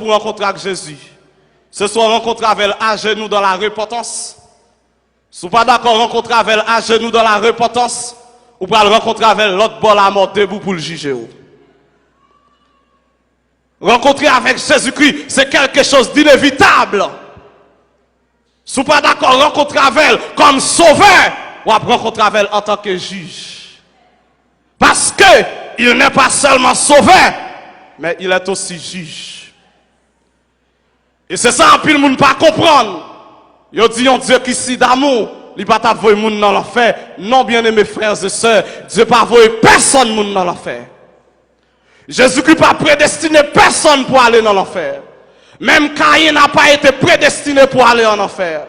pour rencontrer avec Jésus, ce soit rencontrer avec elle à genoux dans la repentance. Si vous pas d'accord, rencontrer avec elle à genoux dans la repentance, ou pas le rencontrer avec l'autre bord la mort debout pour le juger. Rencontrer avec Jésus-Christ, c'est quelque chose d'inévitable. Si vous pas d'accord, rencontrer avec elle comme sauveur, ou rencontrer avec elle en tant que juge. Parce que il n'est pas seulement sauveur, mais il est aussi juge. Et c'est ça, puis le monde pas comprendre. Il dit un Dieu qui si d'amour, il pas t'envoyer monde dans l'enfer. Non, bien-aimés frères et sœurs, Dieu pas envoyer personne monde dans l'enfer. Jésus-Christ n'a pas prédestiné personne pour aller dans l'enfer. Même Caïn n'a pas été prédestiné pour aller en enfer.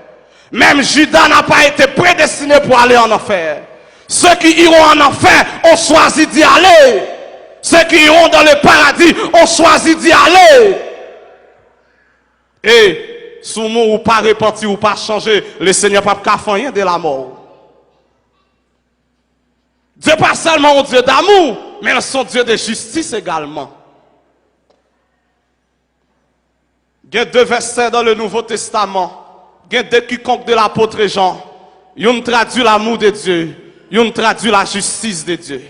Même Judas n'a pas été prédestiné pour aller en enfer. Ceux qui iront en enfer ont choisi d'y aller. Ceux qui iront dans le paradis ont choisi d'y aller. Et si vous pas repenti ou pas changé, le Seigneur n'a pas fait rien de la mort. Dieu n'est pas seulement un Dieu d'amour, mais son Dieu de justice également. Il y a 2 versets dans le Nouveau Testament. Il y a 2 quiconque de l'apôtre Jean. Ils traduit l'amour de Dieu. Ils traduit la justice de Dieu.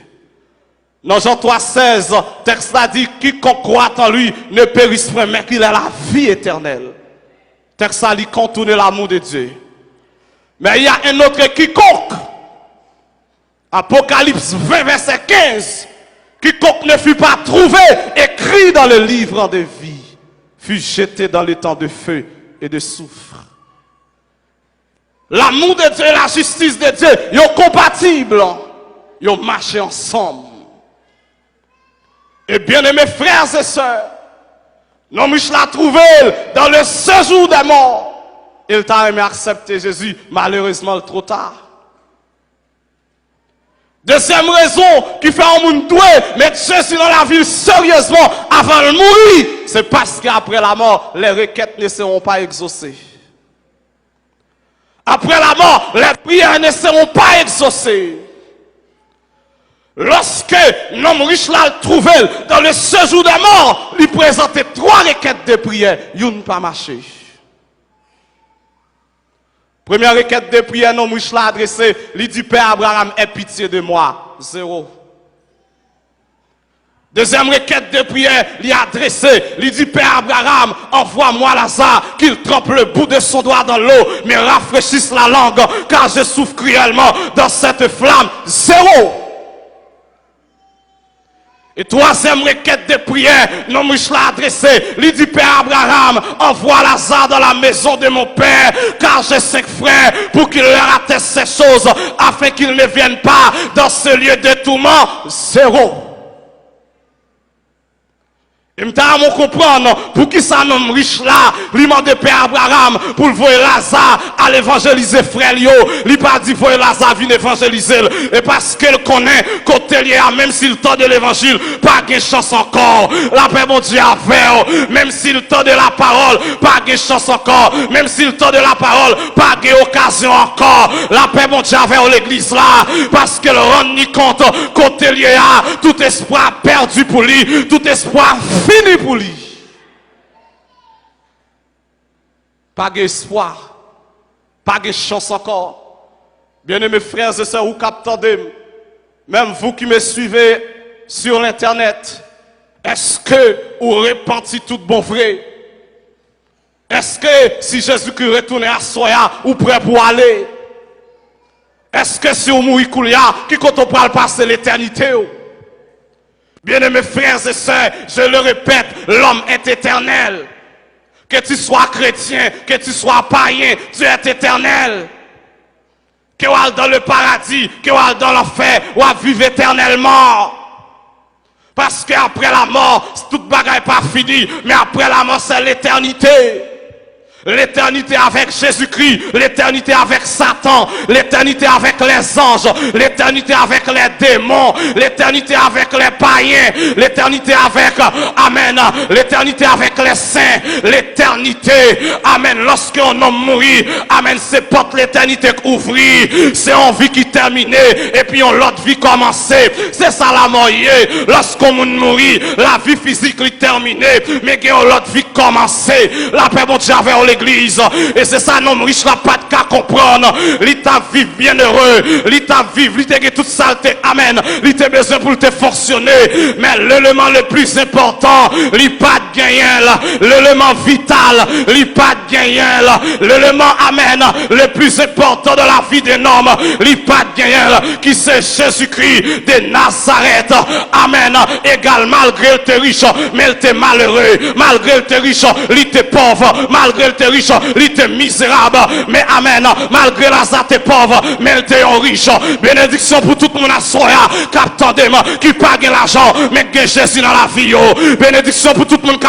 Dans Jean 3,16, texte là dit, quiconque croit en lui ne périsse point, mais qu'il a la vie éternelle. Texte là dit, contourne l'amour de Dieu. Mais il y a un autre quiconque. Apocalypse 20, verset 15. Quiconque ne fut pas trouvé, écrit dans le livre de vie, fut jeté dans les temps de feu et de soufre. L'amour de Dieu et la justice de Dieu, ils sont compatibles. Ils ont marché ensemble. Et bien aimés frères et sœurs, nous l'a trouvé dans le séjour des morts. Il t'a aimé accepter Jésus, malheureusement trop tard. Deuxième raison qui fait un monde doué mettre Jésus dans la ville sérieusement avant de mourir, c'est parce qu'après la mort, les requêtes ne seront pas exaucées. Après la mort, les prières ne seront pas exaucées. Lorsque l'homme riche l'a trouvé dans le séjour des morts, il présentait 3 requêtes de prière, une pas marché. Première requête de prière, l'homme riche l'a adressé, il dit Père Abraham, aie pitié de moi. 0. Deuxième requête de prière, il a adressé, il dit Père Abraham, envoie-moi Lazare, qu'il trempe le bout de son doigt dans l'eau, mais rafraîchisse la langue, car je souffre cruellement dans cette flamme. 0. Et troisième requête de prière, non, je l'ai adressé. Il dit, Père Abraham, envoie Lazare dans la maison de mon père, car j'ai 5 frères, pour qu'il leur atteste ces choses, afin qu'ils ne viennent pas dans ce lieu de tourment. 0. Et m'ta comprendre pour qui ça nomme riche là, lui demande Père Abraham pour le voir Lazare à l'évangéliser frère yo, lui pas dit voir Lazare venir évangéliser et parce qu'elle connaît côté lié même s'il tend de l'évangile, pas de chance encore. La paix mon Dieu avec même s'il tend de la parole, pas de chance encore, même s'il tend de la parole, pas d'occasion encore. La paix mon Dieu avec l'église là parce qu'elle rend ni compte côté lié à tout espoir perdu pour lui, tout espoir fini pour lui. Pas d'espoir, pas de chance encore. Bien-aimés frères et sœurs, vous captez, même vous qui me suivez sur l'internet, est-ce que vous repentez tout bon vrai? Est-ce que si Jésus-Christ retourne à Soya, vous prêt pour aller? Est-ce que si vous mourrez Koulia, qui compte on parle passer l'éternité? Bien-aimés frères et sœurs, je le répète, l'homme est éternel. Que tu sois chrétien, que tu sois païen, tu es éternel. Que tu ailles dans le paradis, que tu ailles dans l'enfer, ou à vivre éternellement. Parce qu'après la mort, toute bagaille n'est pas finie, mais après la mort, c'est l'éternité. L'éternité avec Jésus-Christ, l'éternité avec Satan, l'éternité avec les anges, l'éternité avec les démons, l'éternité avec les païens, l'éternité avec, amen, l'éternité avec les saints, l'éternité, amen, lorsqu'un homme mourit, amen, c'est porte l'éternité ouvrie, c'est une vie qui terminée, et puis on l'autre vie commencée, c'est ça la mort, lorsqu'on mourit, la vie physique est terminée, mais qu'il y a l'autre vie commencée, la paix bon Dieu avec l'église, et c'est ça, non riche la pas de qu'à comprendre, l'état vivre bien heureux, l'état vivre, l'état qui toute saleté, amen, l'état besoin pour te fonctionner, mais l'élément le plus important, l'état pas de gagner, l'élément vital, l'état pas de gagner, l'élément, amen, le plus important de la vie d'un homme, l'état pas de gagner, qui c'est Jésus-Christ de Nazareth, amen, égal, malgré le t'es riche, mais il t'est malheureux, malgré le t'es riche, il t'est pauvre, malgré le t'es riche, il était misérable, mais amen, malgré Lazare t'es pauvre, mais il était riche. Bénédiction pour tout le monde à soya, qui pas l'argent, mais qui Jésus dans la vie. Bénédiction pour tout le monde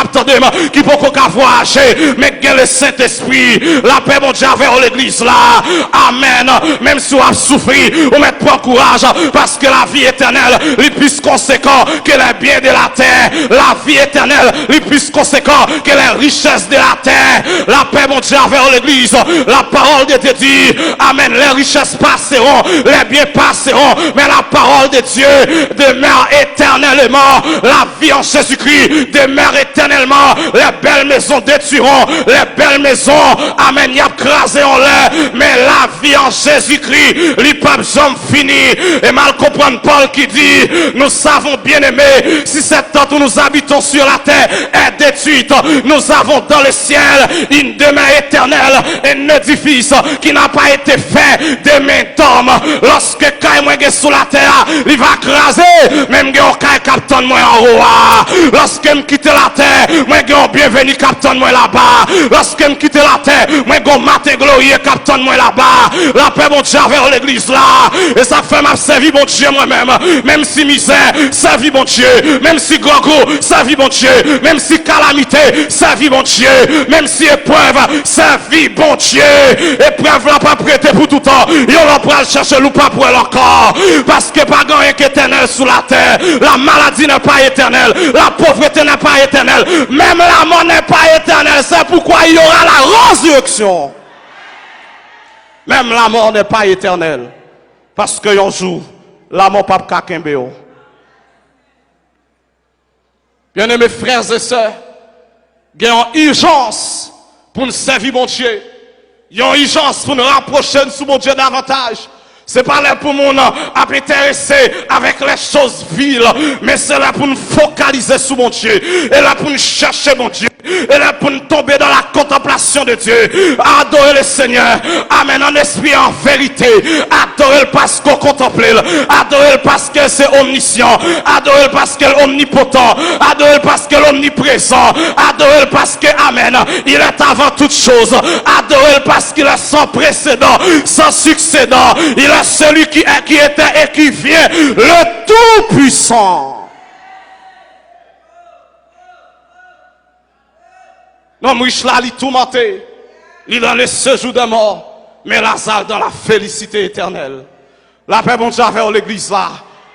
qui peut pas voyager, mais qui le Saint-Esprit. La paix, mon Dieu, avec l'église là. Amen. Même si on a souffert, on met pas courage, parce que la vie éternelle est plus conséquent que les biens de la terre. La vie éternelle est plus conséquent que les richesses de la terre. La paix, mon Dieu, vers l'église, la parole de Dieu dit, amen, les richesses passeront, les biens passeront, mais la parole de Dieu demeure éternellement, la vie en Jésus-Christ demeure éternellement, les belles maisons détruiront, les belles maisons, amen, y a crasé en l'air, mais la vie en Jésus-Christ, les papes sont finis, et mal comprendre Paul qui dit, nous savons bien aimé, si cette tente où nous habitons sur la terre est détruite, nous avons dans le ciel une demeure éternelle, un édifice qui n'a pas été fait de main d'homme. Lorsque quand moi sur la terre, il va craser, même quand captain moi en haut. Lorsque me quitte la terre, moi j'ai bienvenue captain moi là-bas. Lorsque me quitte la terre, moi j'ai matin glorieux captain moi là-bas. La paix mon Dieu vers l'église là, et ça fait m'a servi mon Dieu moi-même, même si misère, servi mon Dieu, même si gros, servi mon Dieu, même si calamité, servi mon Dieu, même si épreuve, servi bon Dieu. Épreuve n'a pas prêté pour tout temps. Il va pas chercher l'ou pas pour encore. Parce que pas grand qui est éternel sous la terre. La maladie n'est pas éternelle. La pauvreté n'est pas éternelle. Même la mort n'est pas éternelle. C'est pourquoi il y aura la résurrection. Même la mort n'est pas éternelle. Parce que un jour, la mort pas kakembeo. Bien aimés frères et sœurs, il y a une urgence pour nous servir mon Dieu. Il y a une urgence pour nous rapprocher de mon Dieu davantage. C'est pas là pour nous intéresser avec les choses viles, mais c'est là pour nous focaliser sur mon Dieu. Et là pour nous chercher mon Dieu. Et là pour nous tomber dans la contemplation de Dieu. Adorer le Seigneur. Amen. En esprit, en vérité. Adorer parce qu'on contemple. Adorer parce que c'est omniscient. Adorer parce qu'il est omnipotent. Adorer parce qu'il est omniprésent. Adorer parce que, amen, il est avant toute chose. Adorer parce qu'il est sans précédent, sans succédant. Il est celui qui était et qui vient, le Tout-Puissant. Non, riche là, il est tourmenté. Il est dans le séjour de mort. Mais Lazare dans la félicité éternelle. La paix, mon Dieu, vers l'église là.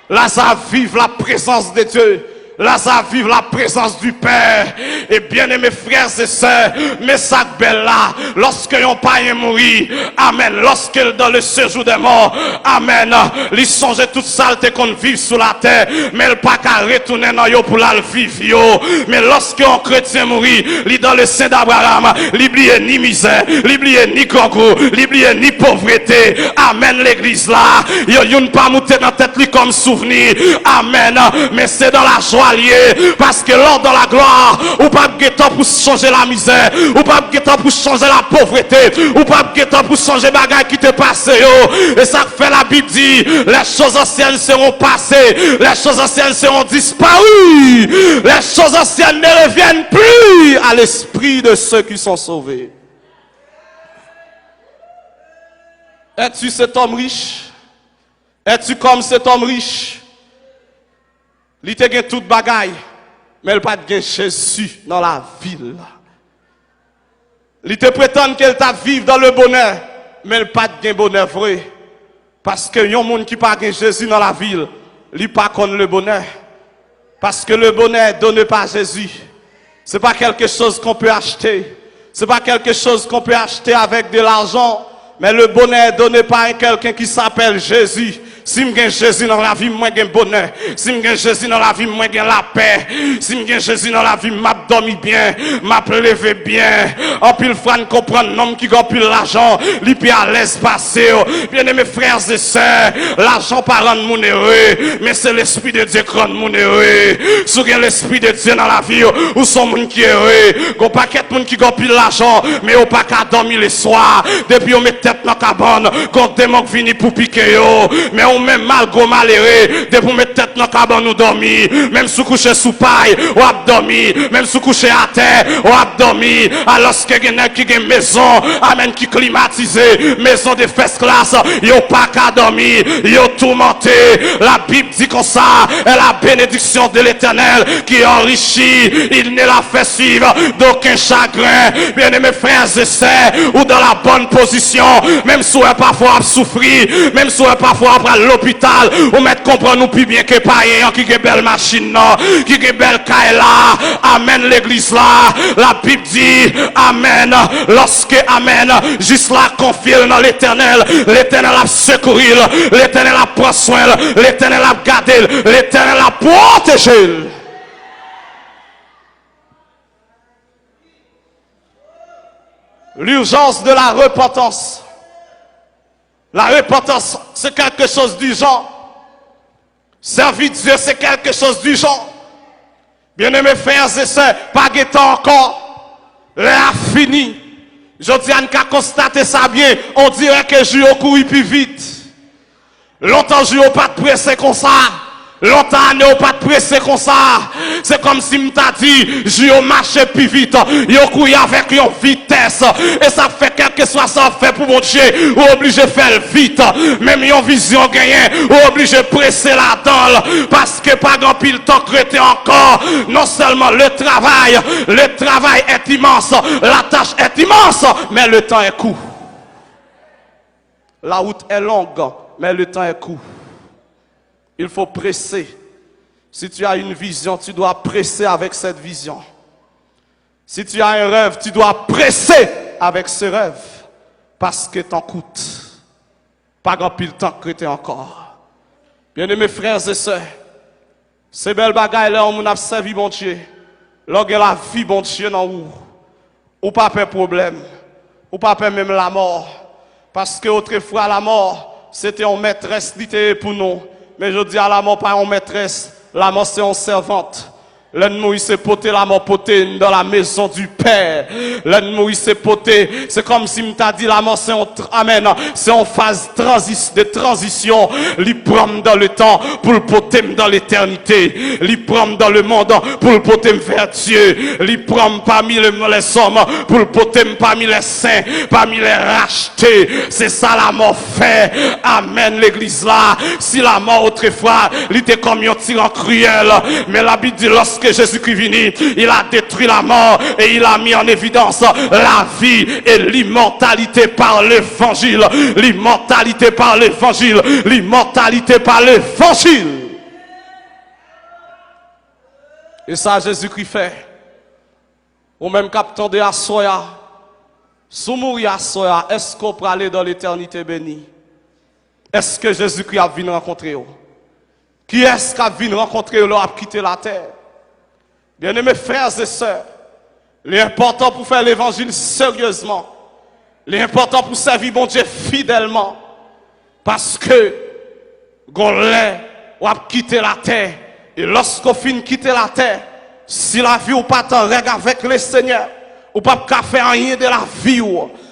Lazare vive la présence de Dieu. Lazare vive la présence du Père. Et bien aimés frères et sœurs, mais ça belle là, lorsque yon païen mourit, amen, lorsque dans le séjour des morts, amen, il songe toute saleté qu'on vive sur la terre, mais il pas qu'à retourner dans yo pour la vivre yo. Mais lorsque un chrétien mourit, il dans le sein d'Abraham, il oublie ni misère, il oublie ni concours, il oublie ni pauvreté. Amen, l'église là, yon pas monter dans tête lui comme souvenir. Amen, mais c'est dans la joie. Parce que lors de la gloire, ou pas de temps pour changer la misère, ou pas de temps pour changer la pauvreté, ou pas de temps pour changer les bagages qui te passent. Et ça fait la Bible dit, les choses anciennes seront passées, les choses anciennes seront disparues, les choses anciennes ne reviennent plus à l'esprit de ceux qui sont sauvés. Es-tu cet homme riche? Es-tu comme cet homme riche? Il te gagne toute bagaille, mais il pas de Jésus dans la ville. Il te prétend qu'elle t'a vivre dans le bonheur, mais elle pas de bonheur vrai. Parce que y a un monde qui pas Jésus dans la ville, il pas connaît le bonheur. Parce que le bonheur donné par Jésus, c'est pas quelque chose qu'on peut acheter. C'est pas quelque chose qu'on peut acheter avec de l'argent, mais le bonheur donné par quelqu'un qui s'appelle Jésus. Si je Jésus dans la vie, moi j'ai bonheur. Si je Jésus dans la vie, moi j'ai la paix. Si je Jésus dans la vie, m'a dormi bien, m'a levé bien. En pile frère comprendre l'homme qui gagne plus l'argent, lui puis à l'aise passer. Bien aimés frères et sœurs, l'argent pas rendre mon heureux, mais c'est l'esprit de Dieu qui rend mon heureux. Si l'esprit de Dieu dans la vie, ou son monde qui est heureux, qu'on paquet de monde qui gagne plus l'argent, mais au pas qu'à dormir le soir. Depuis on met tête dans la cabane, quand démon vient pour piquer yo, mais on même malgré malheureux, de pour mettre tête dans la cabane ou dormir, même sous coucher sous paille, ou abdormi, même sous coucher à terre, ou abdormi, alors que quelqu'un qui a une maison, amen, qui climatisé, maison de first class, yo pas qu'à dormir, yo tourmenté, la Bible dit comme ça, est la bénédiction de l'Éternel qui enrichit, il ne la fait suivre d'aucun chagrin, bien aimés frères et sœurs, ou dans la bonne position, même si on est parfois à souffrir, même si on est parfois à l'hôpital, ou mettre comprendre nous plus bien que païen qui a belle machine, qui a belle caille là, amen l'église là, la Bible dit, amen, lorsque, amen, juste là confie dans l'éternel, l'éternel a secourir, l'éternel a prendre soin, l'éternel a garder, l'éternel a protéger. L'urgence de la repentance. La repentance, c'est quelque chose du genre. Servir Dieu, c'est quelque chose du genre. Bien-aimés frères et sœurs, pas de temps encore. L'heure fini. Je dis à nous qu'à constater ça bien. On dirait que je vais courir plus vite. Longtemps, je ne vais pas te presser comme ça. Longtemps, je ne vais pas te presser comme ça. C'est comme si je t'ai dit, je vais marcher plus vite. Je vais courir avec une vitesse. Et ça fait quel que soit ça fait pour mon Dieu. Ou obligé de faire vite. Même une vision gagnée. Ou obligé de presser la dalle. Parce que pas grand pile temps crété encore. Non seulement le travail est immense. La tâche est immense. Mais le temps est court. La route est longue. Mais le temps est court. Il faut presser. Si tu as une vision, tu dois presser avec cette vision. Si tu as un rêve, tu dois presser avec ce rêve. Parce que t'en coûte. Pas grand pile temps que tu es encore. Bien-aimés frères et sœurs, ces belles bagailles là, on a servi bon Dieu. Lorsque la vie bon Dieu dans vous, ou pas de problème, ou pas même la mort. Parce que autrefois la mort, c'était une maîtresse pour nous. Mais je dis à la mort, pas une maîtresse. La mort, c'est une servante. L'ennemi, il s'est poté, la mort poté dans la maison du Père. L'ennemi, il s'est poté. C'est comme si m't'a dit, la mort, c'est un, amen, c'est en phase de transition. Il prend dans le temps pour le poter dans l'éternité. Il prend dans le monde pour le poter vers Dieu. Il prend parmi les hommes pour le poter parmi les saints, parmi les rachetés. C'est ça la mort fait. Amen, l'église là. Si la mort autrefois, il était comme un tyran cruel. Mais la Bible dit, lorsque Jésus-Christ venu, il a détruit la mort et il a mis en évidence la vie et l'immortalité par l'évangile. L'immortalité par l'évangile. L'immortalité par l'évangile. Et ça, Jésus-Christ fait. Ou même captant de la soya. Sous mourir à soya, est-ce qu'on peut aller dans l'éternité bénie? Est-ce que Jésus-Christ a venu rencontrer vous? Qui est-ce qui a venu rencontrer vous, a quitté la terre? Bien-aimés frères et sœurs, l'important pour faire l'évangile sérieusement, l'important pour servir mon Dieu fidèlement, parce que, on a quitté la terre, et lorsqu'on finit quitter la terre, si la vie ou pas t'en règle avec le Seigneur, ou pas faire rien de la vie,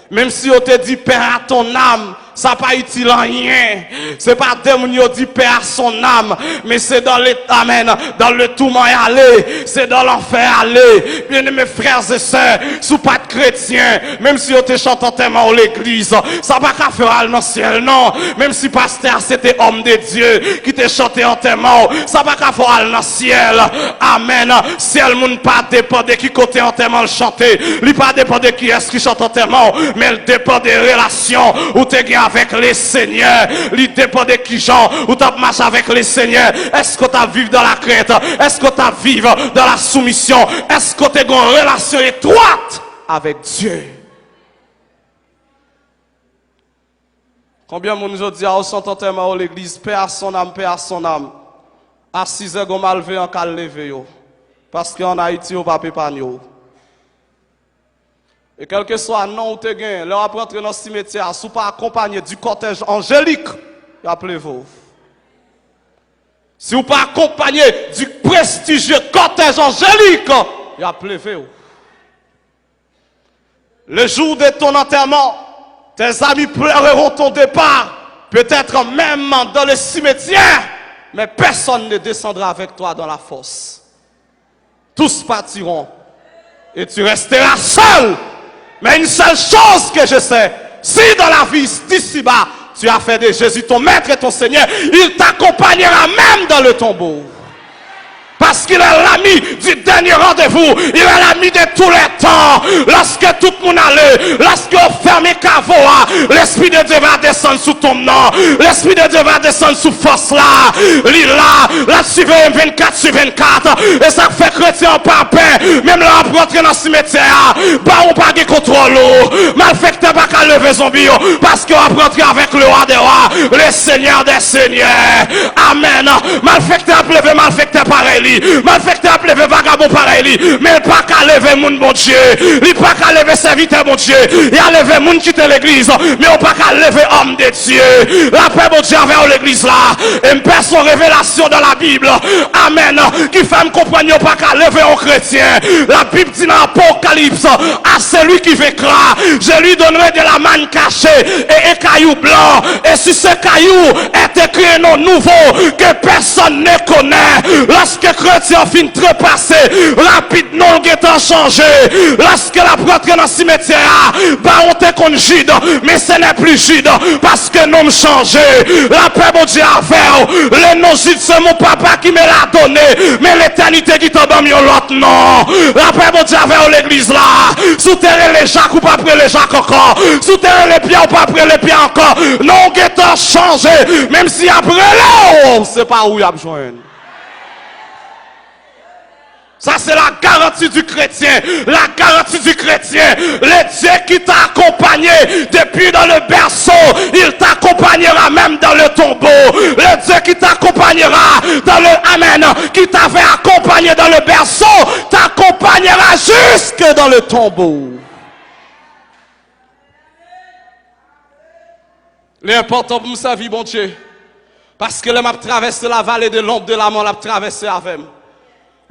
même si on te dit, Père à ton âme, ça pas utile à rien. C'est pas démon dit paix à son âme, mais c'est dans l'état, amen, dans le tourment y aller, c'est dans l'enfer aller. Bien-aimés frères et sœurs, sous pas de chrétiens, même si on te chante en tellement l'église, ça va qu'à faire dans le ciel, non. Même si pasteur c'était homme de Dieu qui te chanté en tellement, ça va qu'à faire dans le ciel. Amen. Ciel moun pas dépend de qui côté en tellement le chanter, lui pas dépend de qui est-ce qui chante en tellement, mais il dépend des relations où tu es avec les seigneurs. Il dépend de qui gens où tu marches avec les seigneurs. Est-ce que tu vivre dans la crainte? Est-ce que tu vivre dans la soumission? Est-ce que tu as une relation étroite avec Dieu? Combien de monde nous dit à au l'église, paix à son âme, paix à son âme. À 6 heures, on m'a levé en cas levé. Parce qu'en Haïti, on va pas épargner. Et quel que soit le nom où tu gagnes, leur après entrer dans le cimetière, si pas accompagné du cortège angélique, appelez-vous. Si vous pas accompagné du prestigieux cortège angélique, appelez-vous. Le jour de ton enterrement, tes amis pleureront ton départ, peut-être même dans le cimetière, mais personne ne descendra avec toi dans la fosse. Tous partiront et tu resteras seul. Mais une seule chose que je sais, si dans la vie d'ici-bas, tu as fait de Jésus ton maître et ton Seigneur, il t'accompagnera même dans le tombeau. Parce qu'il est l'ami du dernier rendez-vous. Il est l'ami de tous les temps. Lorsque tout le monde allait, lorsque vous fermez Cavoa, l'Esprit de Dieu va descendre sous ton nom. L'Esprit de Dieu va descendre sous force là. Là, tu veux 24 sur 24. Et ça fait chrétien pas paix. Même là, pour entrer dans le cimetière, bah, on pas de contrôle. Malfecteur pas qu'à lever zombie. Parce qu'on va rentrer avec le roi des rois, le Seigneur des seigneurs. Amen. Malfecteur lever, malfecteur pareil. Malfecteur a levé vagabond pareil, mais il pas qu'à lever moun bon Dieu, il pas qu'à lever serviteur bon Dieu, il a levé moun qui était l'église, mais on pas qu'à lever homme de Dieu. La paix bon Dieu envers l'église là, et me perd son révélation dans la Bible, amen, qui fait me comprendre pas qu'à lever un chrétien. La Bible dit dans l'Apocalypse, à celui qui vaincra, je lui donnerai de la manne cachée et un caillou blanc, et sur ce caillou est écrit un nom nouveau que personne ne connaît. Lorsque chrétien fin trépasser, rapidement le temps changé. Lorsque la prêtre dans le cimetière, bah on te qu'on Jude, mais ce n'est plus Jude, parce que nous changé. La paix bon Dieu a fait. Le nom Jude c'est mon papa qui me l'a donné, mais l'éternité qui t'a donné l'autre nom. La paix bon Dieu a fait l'église là. Souterrer les Jacques ou pas après les Jacques encore. Souterrer les pieds ou pas après les pieds encore. Non, il temps changé, même si après là, c'est pas où il a besoin. Ça, c'est la garantie du chrétien. La garantie du chrétien. Le Dieu qui t'a accompagné depuis dans le berceau, il t'accompagnera même dans le tombeau. Le Dieu qui t'accompagnera dans le Amen, qui t'avait accompagné dans le berceau, t'accompagnera jusque dans le tombeau. L'important pour sa vie, bon Dieu. Parce que le m'a traversé la vallée de l'ombre de la mort, l'a traversé avec moi.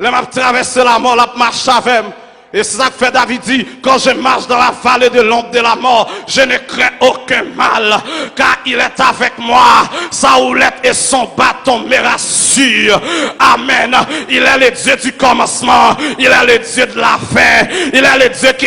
Le m'a traversé la mort, la marche avec moi. Et c'est ça que fait David dit, quand je marche dans la vallée de l'ombre de la mort, je ne crains aucun mal, car il est avec moi. Sa houlette et son bâton me rassurent. Amen. Il est le Dieu du commencement. Il est le Dieu de la fin. Il est le Dieu qui est